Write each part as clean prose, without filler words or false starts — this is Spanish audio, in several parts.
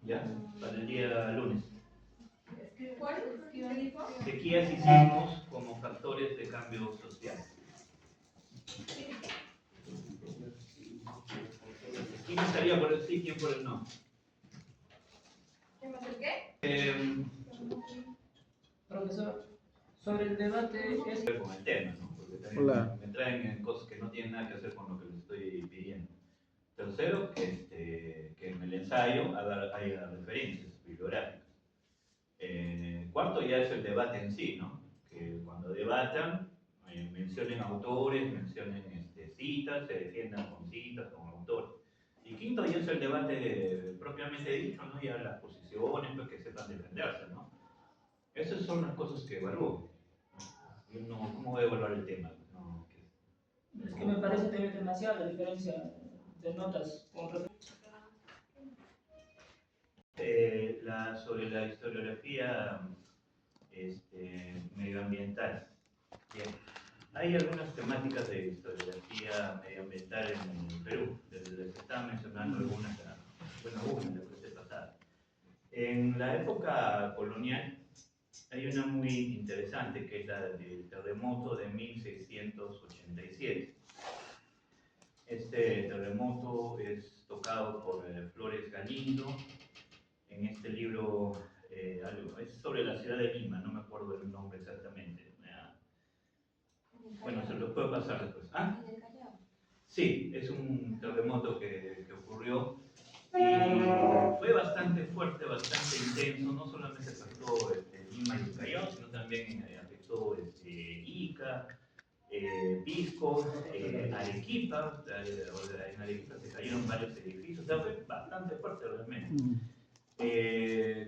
¿ya? Para el día lunes. ¿Cuál? ¿Qué dijo? Sequías y sismos como factores de cambio social. ¿Quién estaría por el sí, quién por el no? ¿Qué más el qué? Profesor, sobre el debate es... Con el tema, ¿no? Porque también me traen en cosas que no tienen nada que hacer con lo que les estoy pidiendo. Tercero, que en el ensayo haya referencias bibliográficas. Cuarto ya es el debate en sí, ¿no? Que cuando debatan, mencionen autores, mencionen citas, se defiendan con citas, con autores. Y quinto ya es el debate propiamente dicho, ¿no? Ya las posiciones, pues que sepan defenderse, ¿no? Esas son las cosas que evalúo. No, ¿cómo voy a evaluar el tema? No, Es que me parece tener demasiada la diferencia de notas con sobre la historiografía medioambiental. Bien. Hay algunas temáticas de historiografía medioambiental en el Perú. Les estaba mencionando algunas, bueno, una la clase pasada. En la época colonial hay una muy interesante que es la del terremoto de 1687. Este terremoto es tocado por Flores Galindo en este libro, es sobre la ciudad de Lima, no me acuerdo el nombre exactamente. Bueno, se lo puedo pasar después. ¿Ah? Sí, es un terremoto que ocurrió y fue bastante fuerte, bastante intenso, no solamente afectó Lima y el Callao, sino también afectó Ica, Pisco, Arequipa. En Arequipa se cayeron varios edificios, o sea, fue bastante fuerte realmente.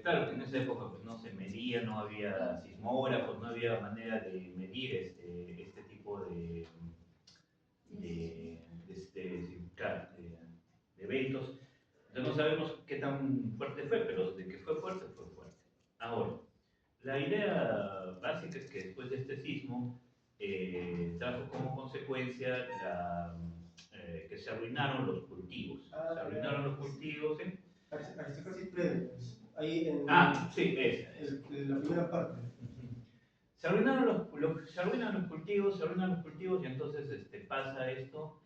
Claro que en esa época pues, no se medía, no había sismógrafos, no había manera de medir este tipo claro, de eventos. Entonces no sabemos qué tan fuerte fue, pero de que fue fuerte, fue fuerte. Ahora, la idea básica es que después de este sismo trajo como consecuencia que se arruinaron los cultivos. Se arruinaron los cultivos, ¿eh? Ahí en, Sí, esa. en la primera parte. Se arruinan los cultivos y entonces pasa esto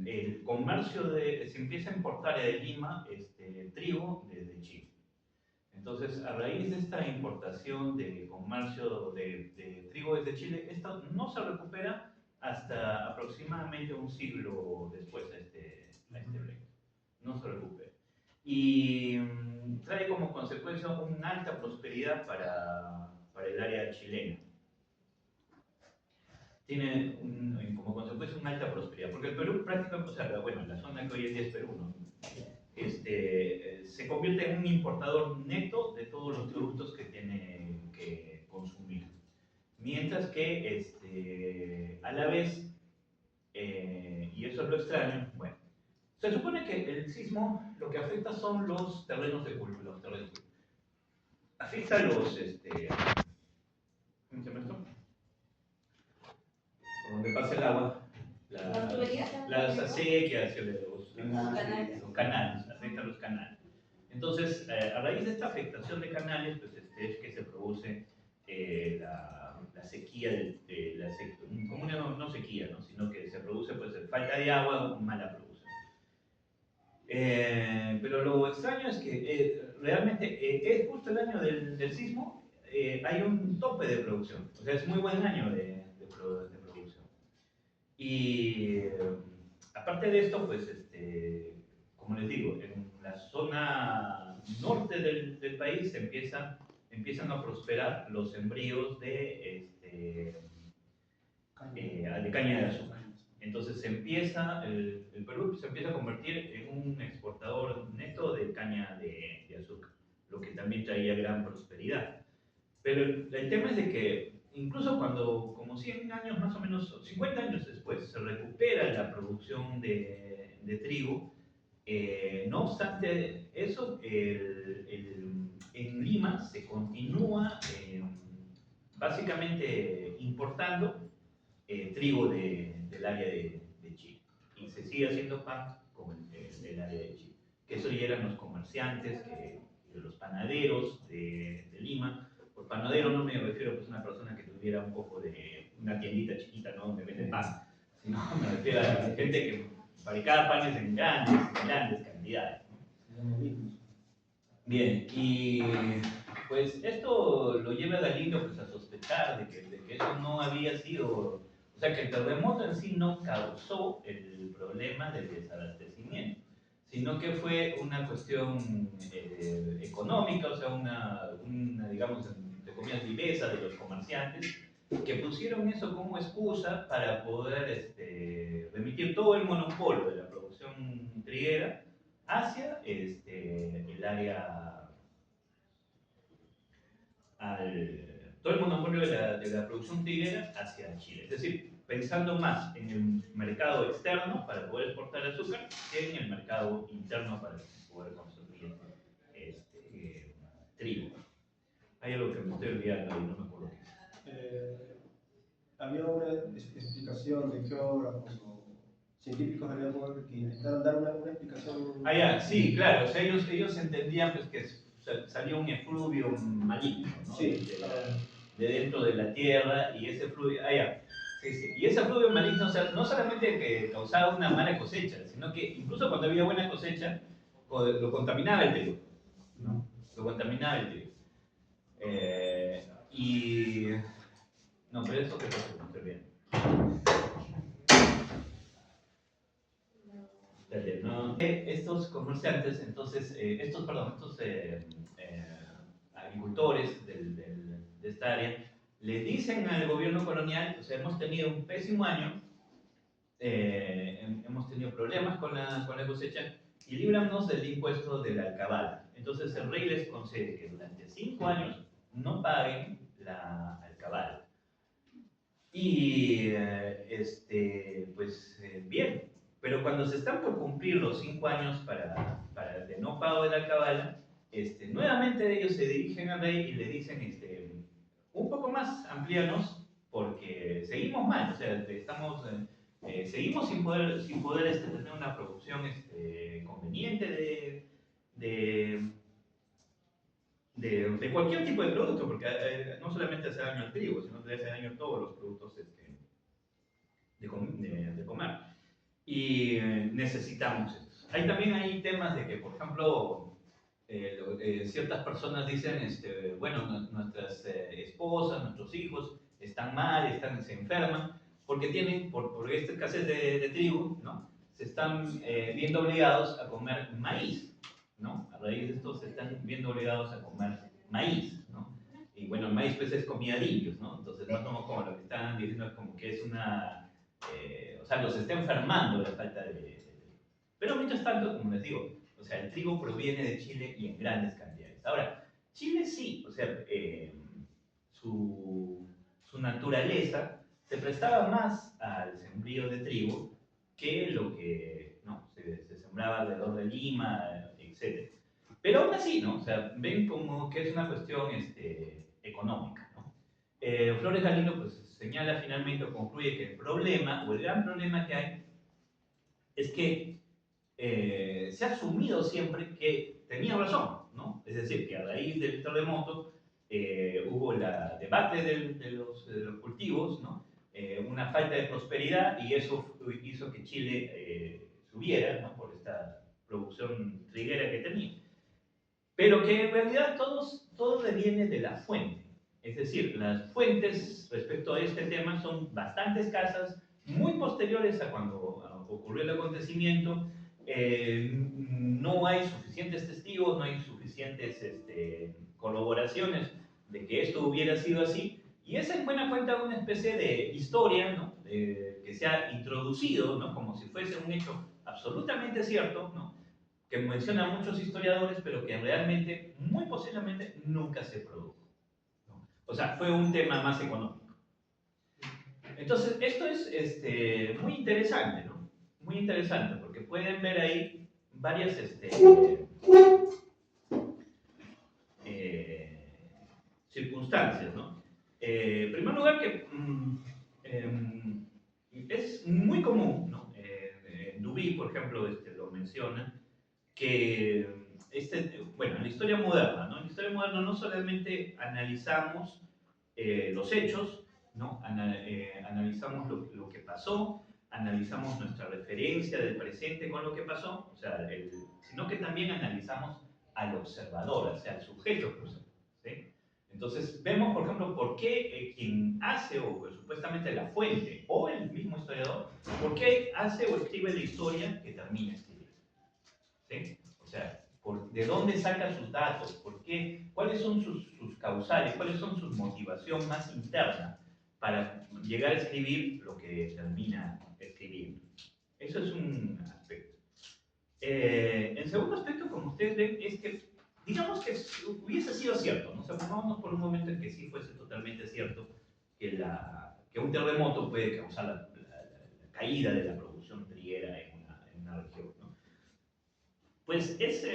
el comercio se empieza a importar de Lima trigo desde Chile. Entonces, a raíz de esta importación de comercio de trigo desde Chile, esto no se recupera hasta aproximadamente un siglo después a este evento. No se recupera. Y trae como consecuencia una alta prosperidad para el área chilena. Tiene como consecuencia una alta prosperidad, porque el Perú prácticamente, o sea, bueno, la zona que hoy en día es Perú, ¿no? Se convierte en un importador neto de todos los productos que tiene que consumir. Mientras que a la vez, y eso es lo extraño, bueno, se supone que el sismo lo que afecta son los terrenos de cultivo, afecta los, ¿cómo se llama esto? Por donde pasa el agua, las acequias, los canales, afecta los canales. Entonces, a raíz de esta afectación de canales, pues es que se produce la sequía, como una no sequía, ¿no? Sino que se produce pues falta de agua, mala producción. Pero lo extraño es que realmente es justo el año del sismo, hay un tope de producción, o sea, es muy buen año de producción. Y aparte de esto, pues, como les digo, en la zona norte del país empiezan a prosperar los sembríos de caña de azúcar. Entonces el Perú se empieza a convertir en un exportador neto de caña de azúcar, lo que también traía gran prosperidad. Pero el tema es de que incluso cuando, como 100 años más o menos, 50 años después, se recupera la producción de trigo, no obstante eso, en Lima se continúa básicamente importando trigo del área de Chile. Y se sigue haciendo pan con el área de Chile. Que eso ya eran los comerciantes, los panaderos de Lima. Por panadero no me refiero pues, a una persona que tuviera un poco de una tiendita chiquita, ¿no? Donde vende pan, sino me refiero a gente que fabricaba panes en grandes cantidades, ¿no? Bien, y pues esto lo lleva a Galindo pues, a sospechar de que eso no había sido, o sea, que el terremoto en sí no causó el problema del desabastecimiento, sino que fue una cuestión económica, o sea, una digamos, entre comillas, viveza de los comerciantes, que pusieron eso como excusa para poder remitir todo el monopolio de la producción triguera hacia el área, todo el monopolio de la producción triguera hacia Chile. Es decir, pensando más en el mercado externo para poder exportar azúcar que en el mercado interno para poder consumir trigo. Hay algo que me estoy olvidando y no me acuerdo qué es. Había una explicación de geógrafos o científicos de la época que intentaron dar una explicación. Ah, ya, sí, claro. O sea, ellos entendían pues, que salía un efluvio maligno, ¿no? Sí. De dentro de la Tierra, y ese efluvio, sí, sí. Y ese efluvio maligno, o sea, no solamente que causaba una mala cosecha, sino que incluso cuando había buena cosecha, lo contaminaba el trigo, ¿no? Lo contaminaba el trigo. No, pero eso que pasa, no estoy bien. ¿No? Estos comerciantes, entonces, estos agricultores de esta área, le dicen al gobierno colonial, o sea, hemos tenido un pésimo año, hemos tenido problemas con la cosecha, y líbranos del impuesto de la alcabala. Entonces el rey les concede que durante 5 años no paguen la alcabala. Y, bien, pero cuando se están por cumplir los 5 años para el no pago de la alcabala, nuevamente ellos se dirigen al rey y le dicen, un poco más, amplíanos, porque seguimos mal, o sea, seguimos sin poder tener una producción conveniente de cualquier tipo de producto, porque no solamente hace daño al trigo, sino que hace daño a todos los productos de comer. Y necesitamos esto. También hay temas de que, por ejemplo, ciertas personas dicen, bueno, nuestras esposas, nuestros hijos están mal, se enferman, porque tienen, por esta escasez de trigo, ¿no? Se están viendo obligados a comer maíz, ¿no? A raíz de esto se están viendo obligados a comer maíz, ¿no? Y bueno, el maíz pues es comida de indios, ¿no? Entonces no como lo que están diciendo es como que es una... o sea, los está enfermando la falta de trigo. Pero mientras tanto, como les digo, o sea, el trigo proviene de Chile y en grandes cantidades. Ahora, Chile sí, o sea, su naturaleza se prestaba más al sembrío de trigo que lo que no, se sembraba alrededor de Lima, etc. Pero aún así, ¿no? O sea, ven como que es una cuestión económica, ¿no? Flores Galindo pues, señala finalmente o concluye que el problema, o el gran problema que hay, es que se ha asumido siempre que tenía razón, ¿no? Es decir, que a raíz del terremoto hubo la debacle de los cultivos, ¿no? Una falta de prosperidad, y eso hizo que Chile subiera, ¿no? Por esta producción triguera que tenía. Pero que en realidad todo deviene de la fuente. Es decir, las fuentes respecto a este tema son bastante escasas, muy posteriores a cuando ocurrió el acontecimiento. No hay suficientes testigos, no hay suficientes corroboraciones de que esto hubiera sido así, y es en buena cuenta una especie de historia, ¿no? Que se ha introducido, ¿no? Como si fuese un hecho absolutamente cierto, ¿no? Que mencionan muchos historiadores, pero que realmente, muy posiblemente, nunca se produjo, ¿no? O sea, fue un tema más económico. Entonces, esto es muy interesante, ¿no? Muy interesante, porque pueden ver ahí varias circunstancias, ¿no? En primer lugar, que es muy común, ¿no? Duby, por ejemplo, lo menciona, que bueno, en la historia moderna, ¿no? En la historia moderna no solamente analizamos los hechos, ¿no? Analizamos lo que pasó, analizamos nuestra referencia del presente con lo que pasó, o sea, sino que también analizamos al observador, o sea, al sujeto que observa, ¿sí? Entonces, vemos, por ejemplo, por qué quien hace, o pues, supuestamente la fuente, o el mismo historiador, por qué hace o escribe la historia que termina escribiendo, ¿sí? O sea, ¿de dónde saca sus datos? ¿Por qué? ¿Cuáles son sus causales? ¿Cuáles son sus motivaciones más internas para llegar a escribir lo que termina escribiendo? Eso es un aspecto. El segundo aspecto, como ustedes ven, es que, digamos que hubiese sido cierto, ¿no? O sea, pongámonos por un momento en que sí fuese totalmente cierto que un terremoto puede causar la caída de la producción triguera en una región, ¿no? Pues es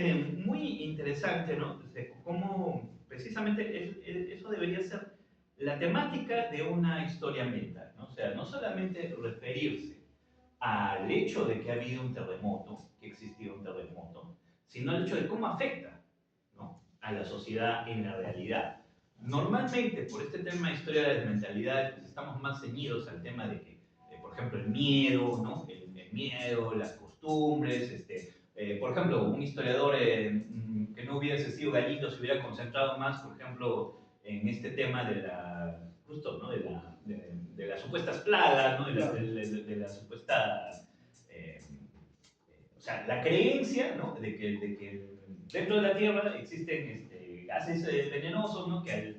muy interesante, ¿no? Cómo precisamente eso debería ser la temática de una historia ambiental, ¿no? O sea, no solamente referirse al hecho de que ha habido un terremoto, que existió un terremoto, sino al hecho de cómo afecta, ¿no?, a la sociedad en la realidad. Normalmente, por este tema de historia de las mentalidades, pues estamos más ceñidos al tema de que, por ejemplo, el miedo, ¿no? El miedo, las costumbres, por ejemplo, un historiador que no hubiese sido Galindo se hubiera concentrado más, por ejemplo, en este tema de la, justo, ¿no? De las supuestas plagas, ¿no? De la supuesta, eh, o sea, la creencia, ¿no? De que dentro de la Tierra existen gases venenosos, ¿no? Que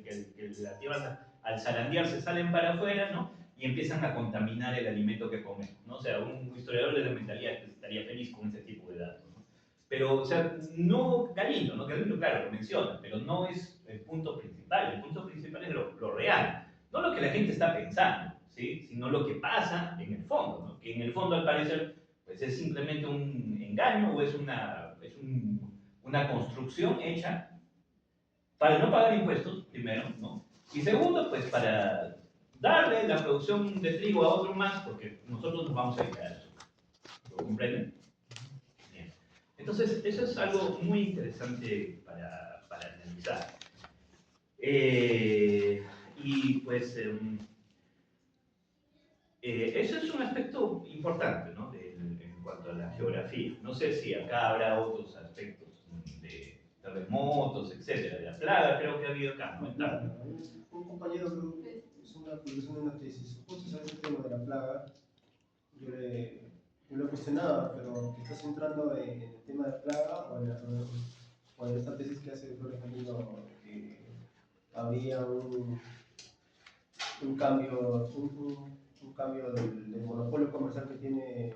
la Tierra al zarandearse salen para afuera, ¿no? Y empiezan a contaminar el alimento que comemos, ¿no? O sea, un historiador de la mentalidad estaría feliz con ese tipo de datos, ¿no? Pero, o sea, no Galindo, ¿no? Galindo, claro, lo menciona, pero no es el punto principal. El punto principal es lo real, no lo que la gente está pensando, ¿sí? Sino lo que pasa en el fondo, ¿no? Que en el fondo, al parecer, pues es simplemente un engaño o es una construcción hecha para no pagar impuestos, primero, ¿no? Y segundo, pues para darle la producción de trigo a otro más, porque nosotros nos vamos a dedicar a eso. ¿Lo comprenden? Bien. Entonces, eso es algo muy interesante para analizar. Y pues, eso es un aspecto importante, ¿no? En cuanto a la geografía. No sé si acá habrá otros aspectos de terremotos, etcétera. De la plaga creo que ha habido acá, ¿no? Un compañero que hizo una publicación de una tesis justo sobre ese tema de la plaga. Yo lo cuestionaba, pero ¿te estás centrando en el tema de la plaga o en esta tesis que hace Flores Camino, que había un cambio, un cambio del monopolio comercial que tiene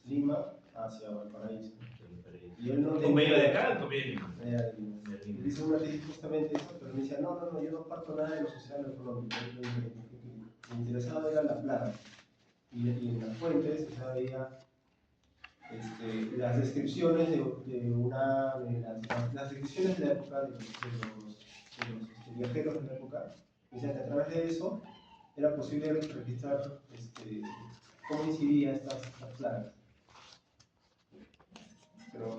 Lima hacia Valparaíso? Y él no ¿Con medio de tenía, acá o con medio de Lima? él hizo una tesis justamente eso, pero me decía, no, yo no parto nada de lo social o económico. Me interesaba era la plaga. Y en las fuentes, o sea, veía las descripciones las descripciones de la época de los viajeros de la época. O sea, que a través de eso era posible registrar cómo incidían estas plagas. Pero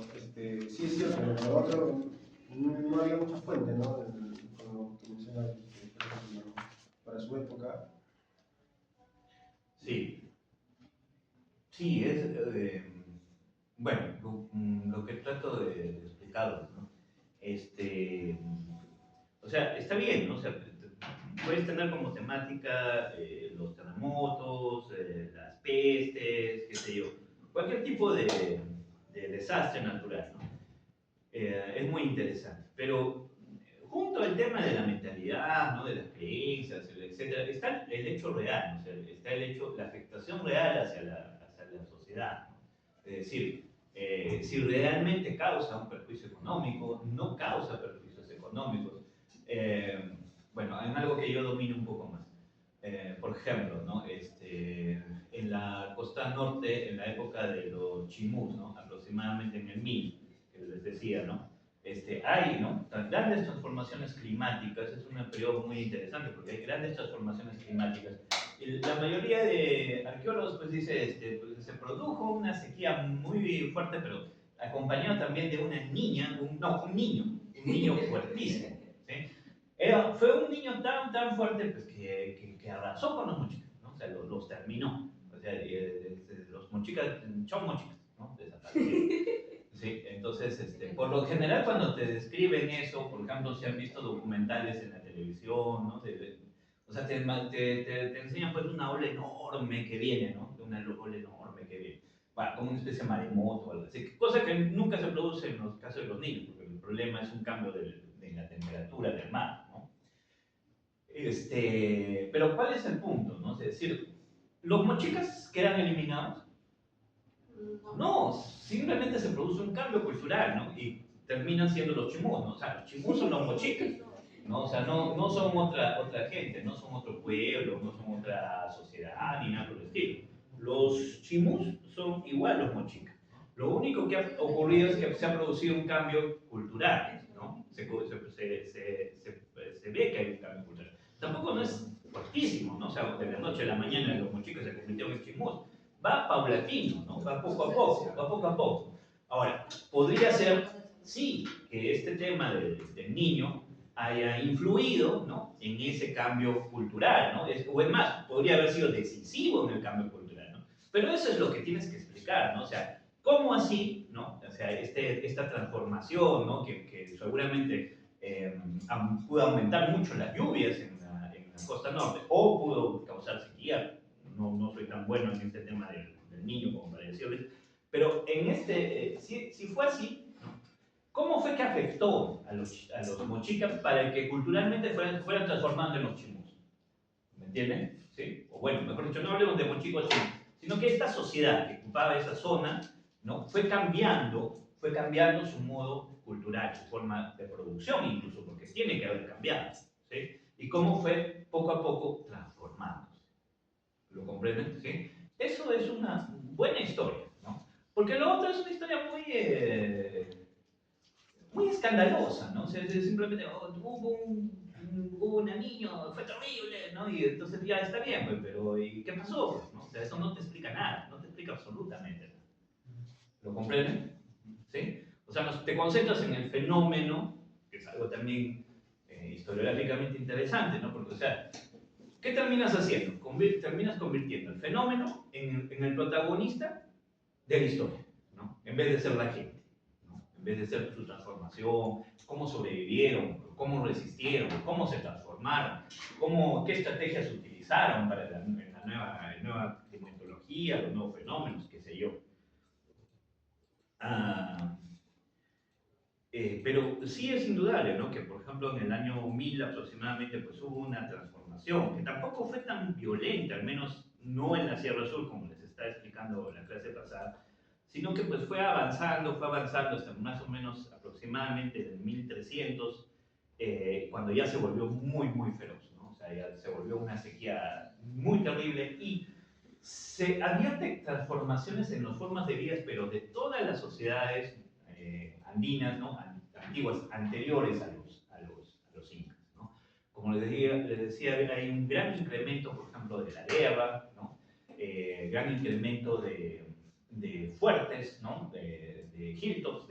sí es cierto, en lo otro no había mucha fuente, ¿no? Con lo que menciona para su época. Sí, sí, bueno, lo que trato de explicarlo, ¿no? O sea, está bien, ¿no? O sea, puedes tener como temática los terremotos, las pestes, qué sé yo, cualquier tipo de desastre natural, ¿no? Es muy interesante, pero junto al tema de la mentalidad, ¿no? De las creencias, etcétera, está el hecho real, ¿no? O sea, está el hecho, la afectación real hacia la sociedad, ¿no? Es decir, si realmente causa un perjuicio económico, no causa perjuicios económicos. Bueno, en algo que yo domino un poco más. Por ejemplo, ¿no? En la costa norte, en la época de los chimús, ¿no? Aproximadamente en el 1000, que les decía, ¿no? Hay, ¿no? Grandes transformaciones climáticas, es un periodo muy interesante porque hay grandes transformaciones climáticas. La mayoría de arqueólogos pues dice, pues, se produjo una sequía muy fuerte, pero acompañado también de una niña, un niño fuertísimo. ¿Sí? Fue un niño tan fuerte pues, que arrasó con los mochicas, ¿no? O sea, los terminó. O sea, los mochicas son mochicas, ¿no? Desaparecieron. Sí, entonces, por lo general cuando te describen eso, por ejemplo, si han visto documentales en la televisión, ¿no? O sea, te enseñan pues una ola enorme que viene, ¿no? Una ola enorme que viene. Bueno, como una especie de maremoto o algo así. Cosa que nunca se produce en los casos de los niños, porque el problema es un cambio de la temperatura del mar, ¿no? Pero ¿cuál es el punto, no? Es decir, los mochicas quedan eliminados. No, simplemente se produce un cambio cultural, ¿no? Y terminan siendo los chimús, ¿no? O sea, los chimús son los mochicas, ¿no? O sea, no son otra gente, no son otro pueblo, no son otra sociedad, ni nada por el estilo. Los chimús son igual los mochicas. Lo único que ha ocurrido es que se ha producido un cambio cultural, ¿no? Se ve que hay un cambio cultural. Tampoco no es fuertísimo, ¿no? O sea, de la noche a la mañana los mochicas se convirtieron en chimús. Va paulatino, ¿no? Va poco a poco, va poco a poco. Ahora, podría ser, sí, que este tema del niño haya influido, ¿no? En ese cambio cultural, ¿no? O es más, podría haber sido decisivo en el cambio cultural, ¿no? Pero eso es lo que tienes que explicar, ¿no? O sea, ¿cómo así, ¿no? O sea, esta transformación, ¿no? Que seguramente pudo aumentar mucho las lluvias en la costa norte, o pudo causar sequía. No soy tan bueno en este tema del niño como para decirles, pero en si fue así, ¿no? ¿Cómo fue que afectó a los mochicas para que culturalmente fueran transformando en los chimús? ¿Me entienden? ¿Sí? O bueno, mejor dicho, no hablemos de mochicos chimús, sino que esta sociedad que ocupaba esa zona, ¿no? Fue cambiando su modo cultural, su forma de producción incluso, porque tiene que haber cambiado, ¿sí? Y cómo fue poco a poco transformándose. ¿Lo comprenden? ¿Sí? Eso es una buena historia, ¿no? Porque lo otro es una historia muy escandalosa, ¿no? O sea, simplemente hubo un niño, fue terrible, ¿no? Y entonces ya está bien, pues, pero ¿y qué pasó? ¿No? O sea, eso no te explica nada, no te explica absolutamente nada. ¿Lo comprenden? ¿Sí? O sea, te concentras en el fenómeno, que es algo también historiográficamente interesante, ¿no? Porque, o sea, ¿qué terminas haciendo? Terminas convirtiendo el fenómeno en el protagonista de la historia, ¿no? En vez de ser la gente, ¿no? En vez de ser su transformación, cómo sobrevivieron, cómo resistieron, cómo se transformaron, qué estrategias utilizaron para la nueva climatología, los nuevos fenómenos, qué sé yo. Pero sí es indudable, ¿no? Que por ejemplo en el año 1000 aproximadamente pues hubo una transformación que tampoco fue tan violenta, al menos no en la Sierra Sur como les estaba explicando la clase pasada, sino que pues fue avanzando hasta más o menos aproximadamente el 1300, cuando ya se volvió muy feroz, ¿no? O sea, ya se volvió una sequía muy terrible y se advierte transformaciones en las formas de vida, pero de todas las sociedades andinas, ¿no? Antiguas, anteriores a los incas, ¿no? Como les decía, hay un gran incremento, por ejemplo, de la guerra, ¿no? Gran incremento de fuertes, ¿no? De hilltops,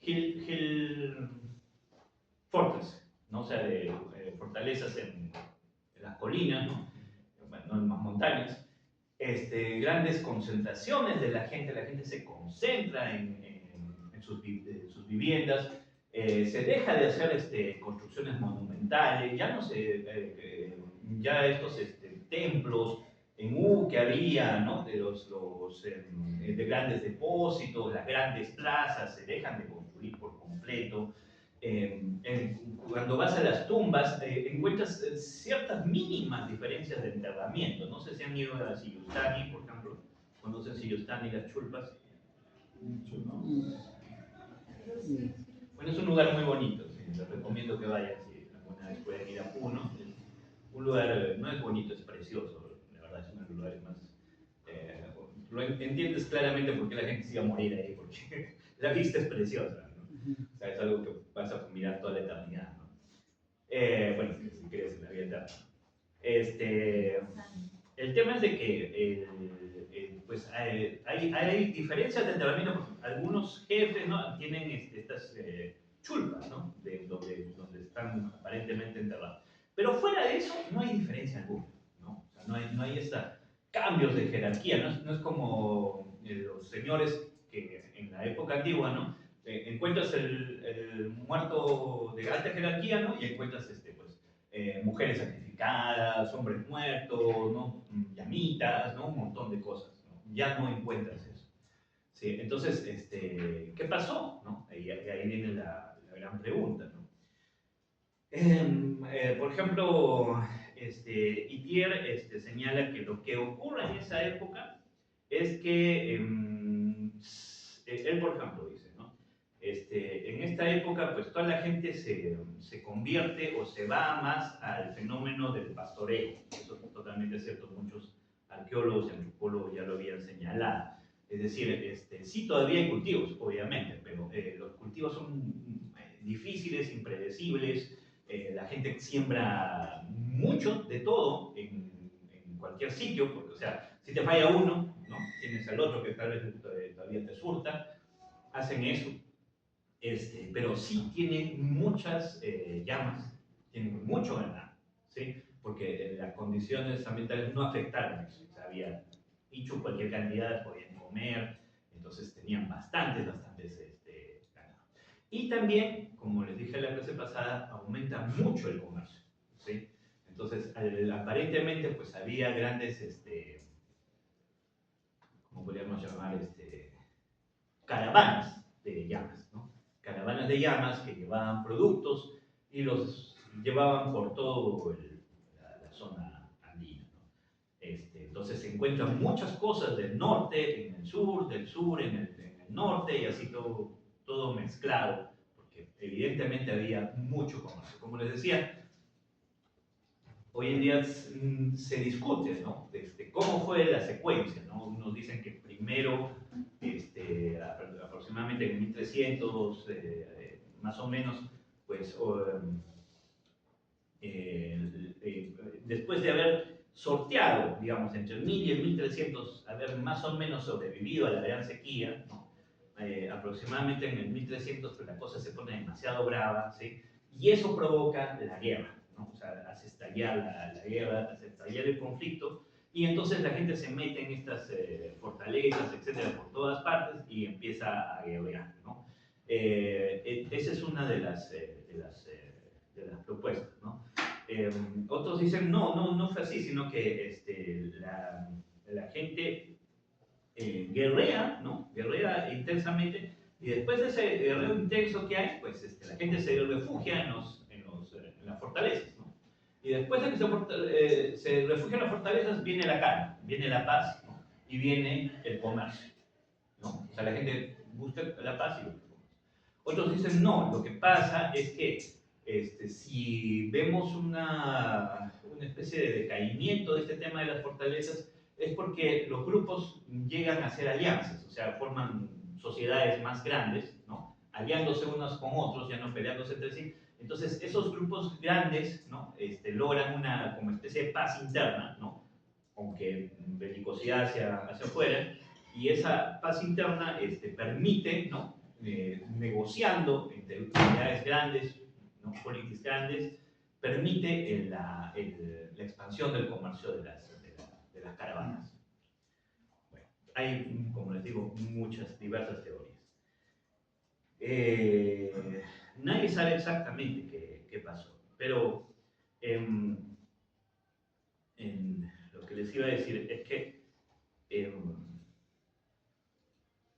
hill fortress, ¿no? O sea, de fortalezas en las colinas, ¿no? Bueno, en las montañas. Grandes concentraciones de la gente se concentra en sus viviendas, se deja de hacer construcciones monumentales, ya no ya estos templos en que había, ¿no? De grandes depósitos, las grandes plazas se dejan de construir por completo. Cuando vas a las tumbas encuentras ciertas mínimas diferencias de enterramiento. No sé si han ido a Sillustani, por ejemplo. ¿Conocen Sillustani y las chulpas? Bueno, es un lugar muy bonito. Sí, les recomiendo que vayan si alguna vez pueden ir a Puno. Un lugar, no es bonito, es precioso. La verdad es uno de los lugares más... lo entiendes claramente por qué la gente se iba a morir ahí, porque la vista es preciosa, ¿no? O sea, es algo que vas a mirar toda la eternidad, ¿no? Bueno, si crees en la vida eterna. El tema es de que pues hay diferencias de enterramiento. Algunos jefes, ¿no? Tienen estas chulpas, ¿no? Donde están aparentemente enterrados. Pero fuera de eso, no hay diferencia alguna, ¿no? O sea, no hay cambios de jerarquía, no es como los señores que en la época antigua, ¿no? Encuentras el muerto de alta jerarquía, ¿no? Y encuentras mujeres sacrificadas, hombres muertos, ¿no? Llamitas, ¿no? Un montón de cosas, ¿no? Ya no encuentras eso. ¿Sí? Entonces, ¿qué pasó? ¿No? Ahí viene la gran pregunta, ¿no? Por ejemplo, Itier señala que lo que ocurre en esa época es que él, por ejemplo, dice, ¿no? En esta época, pues toda la gente se convierte o se va más al fenómeno del pastoreo. Eso es totalmente cierto, muchos arqueólogos y antropólogos ya lo habían señalado. Es decir, sí todavía hay cultivos, obviamente, pero los cultivos son difíciles, impredecibles. La gente siembra mucho de todo en cualquier sitio, porque, o sea, si te falla uno, ¿no? Tienes al otro que tal vez todavía te surta, hacen eso. Pero sí tienen muchas llamas, tienen mucho ganado, ¿sí? Porque las condiciones ambientales no afectaron eso. O sea, había dicho cualquier cantidad, podían comer, entonces tenían bastantes ganado. Y también, como les dije en la clase pasada, aumenta mucho el comercio, ¿sí? Entonces, aparentemente, pues había grandes, ¿cómo podríamos llamar? Caravanas de llamas, ¿no? Caravanas de llamas que llevaban productos y los llevaban por toda la zona andina, ¿no? Entonces se encuentran muchas cosas del norte en el sur, del sur en el norte, y así todo mezclado, porque evidentemente había mucho comercio. Como les decía, hoy en día se discute, ¿no? Cómo fue la secuencia, ¿no? Unos dicen que primero, aproximadamente en 1300, más o menos, pues, después de haber sorteado, digamos, entre el 1000 y el 1300, haber más o menos sobrevivido a la gran sequía, ¿no? Aproximadamente en el 1300, pues la cosa se pone demasiado brava, ¿sí? Y eso provoca la guerra, ¿no? O sea, hace estallar la guerra, hace estallar el conflicto, y entonces la gente se mete en estas fortalezas, etcétera, por todas partes y empieza a guerrear, ¿no? Esa es una de las propuestas, ¿no? Otros dicen, no fue así, sino que la gente guerrea, ¿no? Guerrea intensamente, y después de ese guerreo intenso que hay, pues la gente se refugia en las fortalezas, ¿no? Y después de que se refugia en las fortalezas, viene la calma, viene la paz, ¿no? Y viene el comercio, ¿no? O sea, la gente busca la paz y busca el comercio. Otros dicen, no, lo que pasa es que si vemos una especie de decaimiento de este tema de las fortalezas, es porque los grupos llegan a hacer alianzas, o sea, forman sociedades más grandes, ¿no? Aliándose unos con otros, ya no peleándose entre sí. Entonces, esos grupos grandes, ¿no? Logran una como especie de paz interna, ¿no? Aunque belicosidad hacia afuera, y esa paz interna permite, ¿no? Negociando entre unidades grandes, ¿no? Politis grandes, permite la expansión del comercio de las caravanas. Bueno, hay, como les digo, muchas diversas teorías. Nadie sabe exactamente qué pasó, pero lo que les iba a decir es que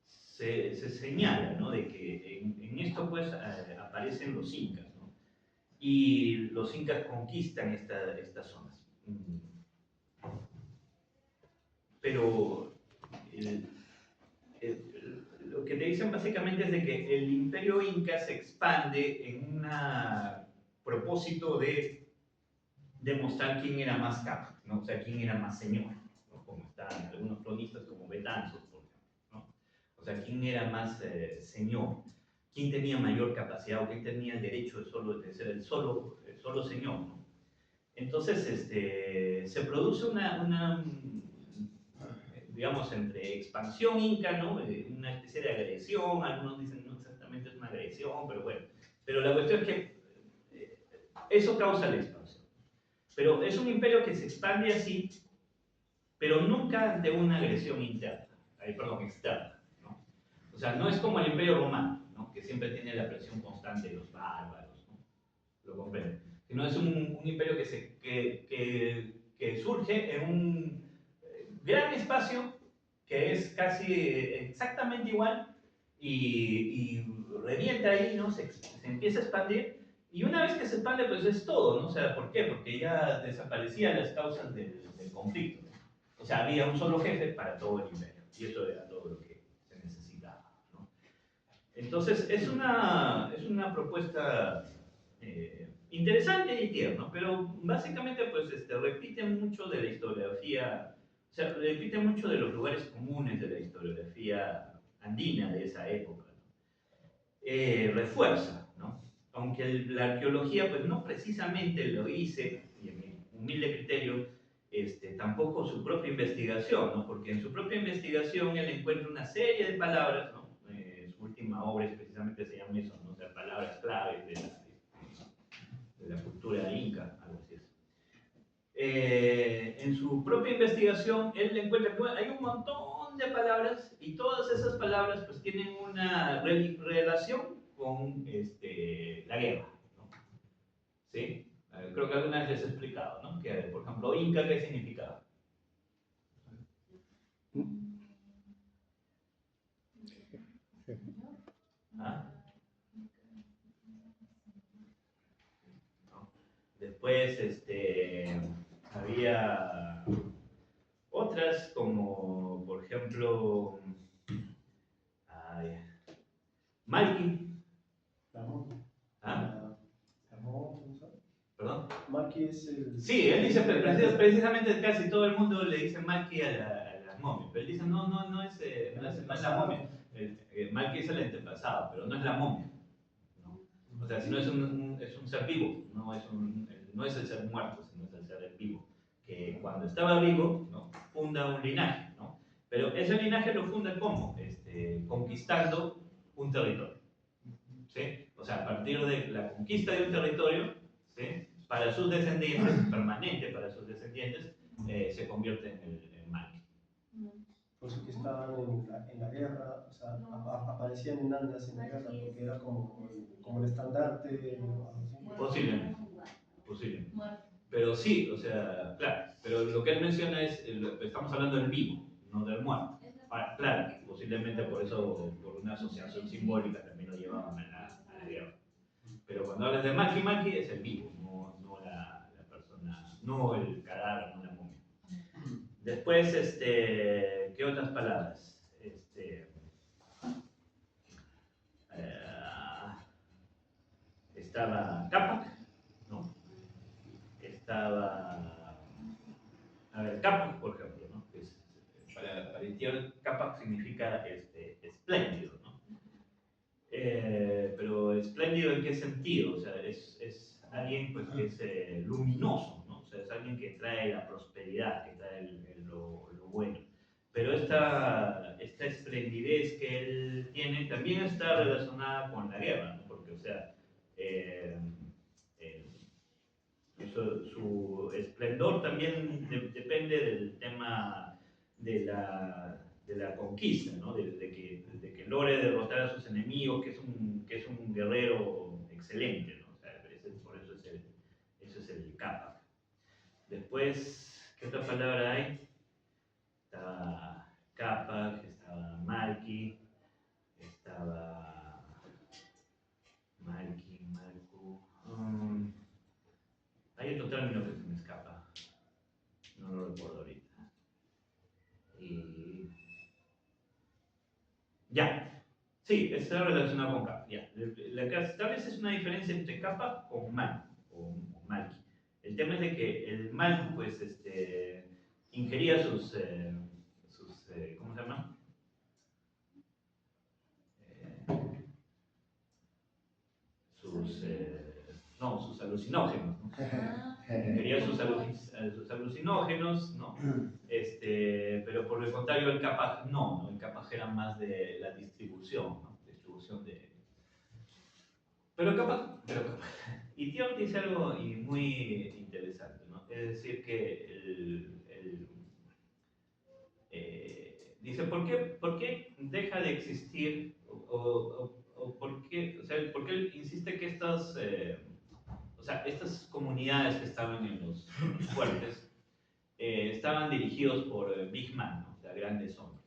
se señala, ¿no? De que en esto pues aparecen los incas, ¿no? Y los incas conquistan estas zonas. Pero lo que te dicen básicamente es de que el imperio inca se expande en un propósito de demostrar quién era más capo, ¿no? O sea, quién era más señor, ¿no? Como están algunos cronistas como Betanzos, por ejemplo, ¿no? O sea, quién era más señor, quién tenía mayor capacidad o quién tenía el derecho de ser el solo señor, ¿no? Entonces, se produce digamos, entre expansión inca, ¿no? Una especie de agresión, algunos dicen no exactamente es una agresión, pero bueno. Pero la cuestión es que eso causa la expansión. Pero es un imperio que se expande así, pero nunca ante una agresión interna, perdón, externa, ¿no? O sea, no es como el imperio romano, ¿no? Que siempre tiene la presión constante de los bárbaros, ¿no? Lo comprendo. Sino es un imperio que surge en un gran espacio que es casi exactamente igual y revienta ahí, ¿no? Se empieza a expandir y una vez que se expande pues es todo, ¿no? O sea, ¿por qué? Porque ya desaparecían las causas del conflicto, ¿no? O sea, había un solo jefe para todo el imperio y eso era todo lo que se necesitaba, ¿no? Entonces es una propuesta interesante y tierno, pero básicamente pues repite mucho de la historiografía, o sea, repite mucho de los lugares comunes de la historiografía andina de esa época, ¿no? Refuerza, ¿no? Aunque la arqueología pues no precisamente lo hice, y en mi humilde criterio, tampoco su propia investigación, ¿no? Porque en su propia investigación él encuentra una serie de palabras, ¿no? Su última obra precisamente se llama eso, ¿no? O sea, palabras claves de la cultura inca, algo así es. En su propia investigación, él encuentra que hay un montón de palabras y todas esas palabras pues tienen una relación con la guerra, ¿no? ¿Sí? Creo que alguna vez les he explicado, ¿no? Que, por ejemplo, Inca, ¿qué significaba? ¿Ah? ¿No? Después, había otras como, por ejemplo, Malki. ¿Ah? ¿Perdón? Malki es el... Sí, él dice precisamente casi todo el mundo le dice Malki a la momia, pero él dice no es la momia. Malki es el antepasado, pero no es la momia, ¿no? O sea, si no es un ser vivo, no es el ser muerto, sino es el ser vivo, que cuando estaba vivo, ¿no? Funda un linaje, ¿no? Pero ese linaje lo funda ¿cómo? Conquistando un territorio, ¿sí? O sea, a partir de la conquista de un territorio, ¿sí? Para sus descendientes, permanente para sus descendientes, se convierte en el Malki. Por eso que estaban en la guerra, o sea, aparecían en Andas en la guerra porque era como el estandarte. Posiblemente, posiblemente. Pero sí, o sea, claro, pero lo que él menciona es, estamos hablando del vivo, no del muerto. Ahora, claro, posiblemente por eso, por una asociación simbólica también lo llevaban a la guerra. Pero cuando hablas de Malki, Malki es el vivo, no la persona, no el cadáver, no la momia. Después, ¿qué otras palabras? Estaba Capac, ¿no? Estaba, a ver, Capac, por ejemplo, ¿no? Para Itier, Capac significa espléndido, ¿no? Pero espléndido ¿en qué sentido? O sea, es alguien pues, que es luminoso, ¿no? O sea, es alguien que trae la prosperidad, que trae lo bueno. Pero esta esplendidez que él tiene también está relacionada con la guerra, ¿no? Porque, o sea, su esplendor también depende del tema de la conquista, ¿no? de que logre derrotar a sus enemigos, que es un guerrero excelente, ¿no? O sea, por eso es el Capac. Después, ¿qué otra palabra hay? Estaba Capac, estaba Malki, estaba Malki, Malku. Hay otro término que se me escapa, no lo recuerdo ahorita. Y ya, sí, está relacionado con capa. Ya. Tal vez es una diferencia entre capa con mal o malki. El tema es de que el mal, pues, ingería sus ¿cómo se llama? Sus alucinógenos, ¿no? Ingería sus alucinógenos, ¿no? Pero por el contrario, el Capac no, el Capac era más de la distribución, ¿no? Distribución de... Pero Capac... Y Dion dice algo muy interesante, ¿no? Es decir, que dice, ¿por qué deja de existir o por qué, o sea, por qué él insiste que estas comunidades que estaban en los fuertes estaban dirigidos por Big Man, ¿no? O sea, grandes hombres.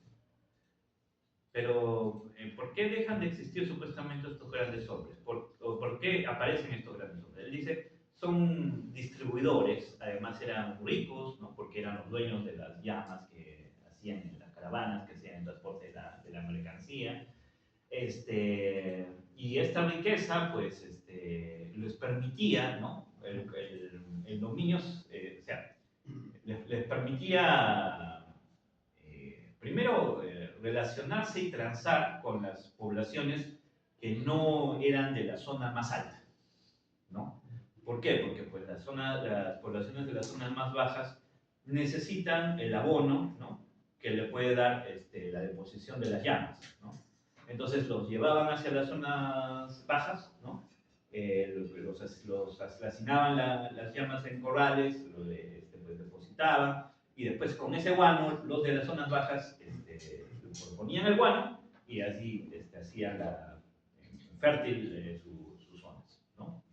Pero, ¿por qué dejan de existir supuestamente estos grandes hombres? ¿Por qué aparecen estos grandes hombres? Él dice, son distribuidores, además eran ricos, ¿no? Porque eran los dueños de las llamas que hacían en las caravanas, que hacían el transporte de la mercancía. Y esta riqueza, pues, les permitía, ¿no? El dominio, o sea, les permitía, primero, relacionarse y transar con las poblaciones que no eran de la zona más alta, ¿no? ¿Por qué? Porque pues, las poblaciones de las zonas más bajas necesitan el abono, ¿no? Que le puede dar la deposición de las llamas, ¿no? Entonces los llevaban hacia las zonas bajas, ¿no? Los hacinaban las llamas en corrales, pues depositaban, y después con ese guano, los de las zonas bajas ponían el guano y así hacían fértil sus zonas, ¿no?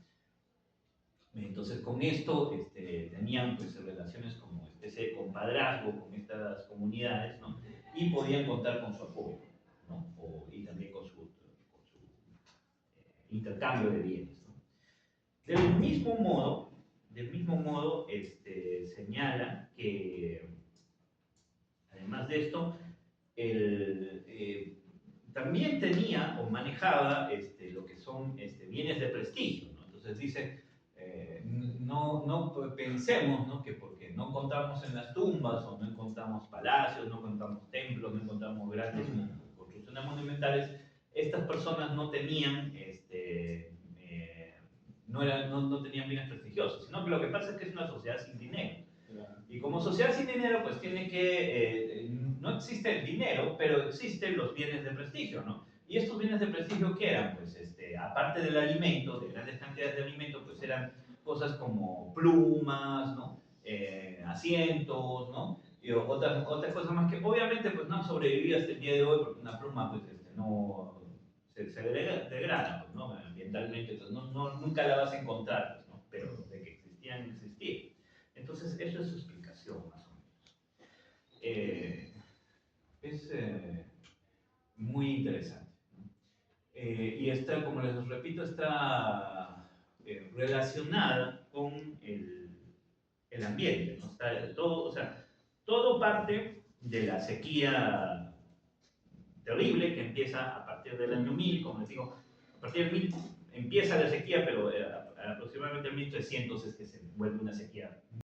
Entonces con esto tenían pues, relaciones como especie de compadrazgo con estas comunidades, ¿no? Y podían contar con su apoyo, ¿no? Y también con su intercambio de bienes, ¿no? Del mismo modo señala que además de esto, también tenía o manejaba lo que son bienes de prestigio, ¿no? Entonces dice, no pensemos, ¿no? Que porque no encontramos en las tumbas o no encontramos palacios, no encontramos templos, no encontramos grandes construcciones monumentales, estas personas no tenían no tenían bienes prestigiosos, sino que lo que pasa es que es una sociedad sin dinero. Y como sociedad sin dinero, pues tiene que, no existe el dinero, pero existen los bienes de prestigio, ¿no? Y estos bienes de prestigio, ¿qué eran? Pues aparte del alimento, de grandes cantidades de alimento, pues eran cosas como plumas, ¿no? Asientos, ¿no? Y otras cosas más que obviamente pues no han sobrevivido hasta el día de hoy, porque una pluma pues no se degrada, pues, ¿no? Ambientalmente, entonces nunca la vas a encontrar, pues, ¿no? Pero de que existían. Entonces, eso es su explicación, más o menos. Es muy interesante, ¿no? Y está, como les repito, está relacionada con el ambiente, ¿no? Todo parte de la sequía terrible que empieza a partir del año 1000, como les digo, a partir del 1000 empieza la sequía, pero aproximadamente en 1300 es que se vuelve una sequía